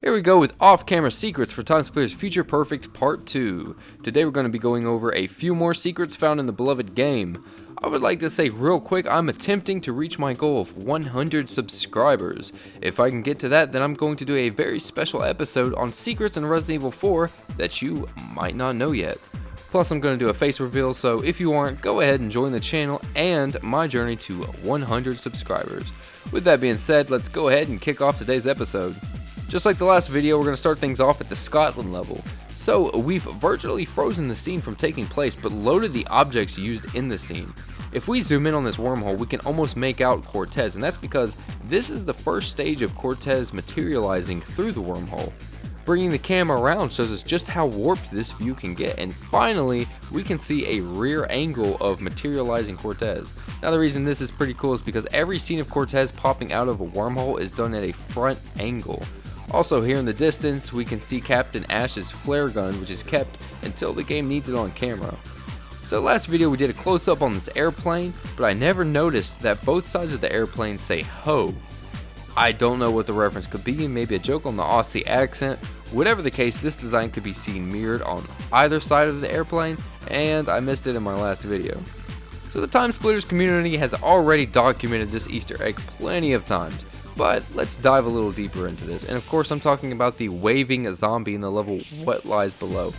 Here we go with off-camera secrets for Timesplitters Future Perfect Part 2. Today we're going to be going over a few more secrets found in the beloved game. I would like to say real quick, I'm attempting to reach my goal of 100 subscribers. If I can get to that, then I'm going to do a very special episode on secrets in Resident Evil 4 that you might not know yet. Plus I'm going to do a face reveal, so if you aren't, go ahead and join the channel and my journey to 100 subscribers. With that being said, let's go ahead and kick off today's episode. Just like the last video, we're going to start things off at the Scotland level. So we've virtually frozen the scene from taking place, but loaded the objects used in the scene. If we zoom in on this wormhole, we can almost make out Cortez, and that's because this is the first stage of Cortez materializing through the wormhole. Bringing the camera around shows us just how warped this view can get, and finally we can see a rear angle of materializing Cortez. Now the reason this is pretty cool is because every scene of Cortez popping out of a wormhole is done at a front angle. Also here in the distance we can see Captain Ash's flare gun, which is kept until the game needs it on camera. So last video we did a close-up on this airplane, but I never noticed that both sides of the airplane say ho. I don't know what the reference could be, maybe a joke on the Aussie accent. Whatever the case, this design could be seen mirrored on either side of the airplane, and I missed it in my last video. So the Timesplitters community has already documented this Easter egg plenty of times, but let's dive a little deeper into this. And of course I'm talking about the waving zombie in the level What Lies Below.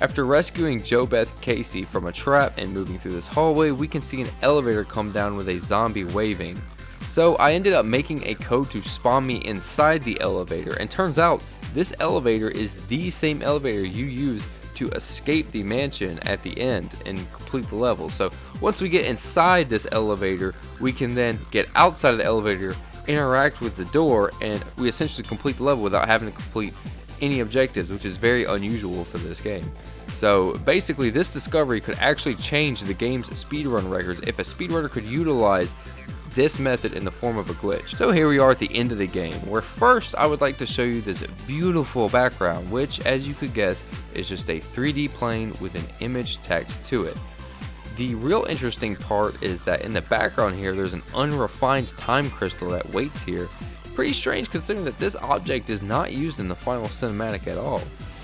After rescuing JoBeth Casey from a trap and moving through this hallway, we can see an elevator come down with a zombie waving. So I ended up making a code to spawn me inside the elevator, and turns out this elevator is the same elevator you use to escape the mansion at the end and complete the level. So once we get inside this elevator, we can then get outside of the elevator, interact with the door, and we essentially complete the level without having to complete any objectives, which is very unusual for this game. So basically this discovery could actually change the game's speedrun records if a speedrunner could utilize this method in the form of a glitch. So here we are at the end of the game, where first I would like to show you this beautiful background, which as you could guess is just a 3D plane with an image text to it. The real interesting part is that in the background here there's an unrefined time crystal that waits here. Pretty strange considering that this object is not used in the final cinematic at all.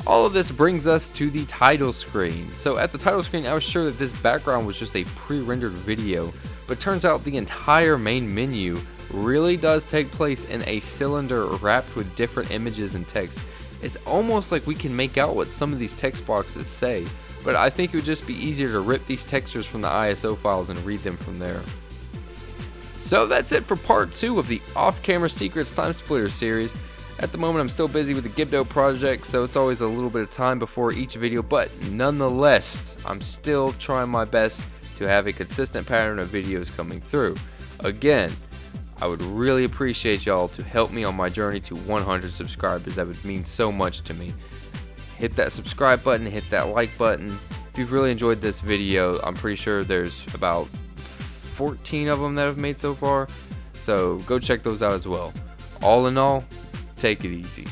All of this brings us to the title screen. So at the title screen I was sure that this background was just a pre-rendered video, but turns out the entire main menu really does take place in a cylinder wrapped with different images and text. It's almost like we can make out what some of these text boxes say, but I think it would just be easier to rip these textures from the ISO files and read them from there. So that's it for part 2 of the Off-Camera Secrets Timesplitters series. At the moment I'm still busy with the Gibdo project, so it's always a little bit of time before each video, but nonetheless I'm still trying my best to have a consistent pattern of videos coming through. Again, I would really appreciate y'all to help me on my journey to 100 subscribers. That would mean so much to me. Hit that subscribe button, hit that like button. If you've really enjoyed this video, I'm pretty sure there's about 14 of them that I've made so far, so go check those out as well. All in all, take it easy.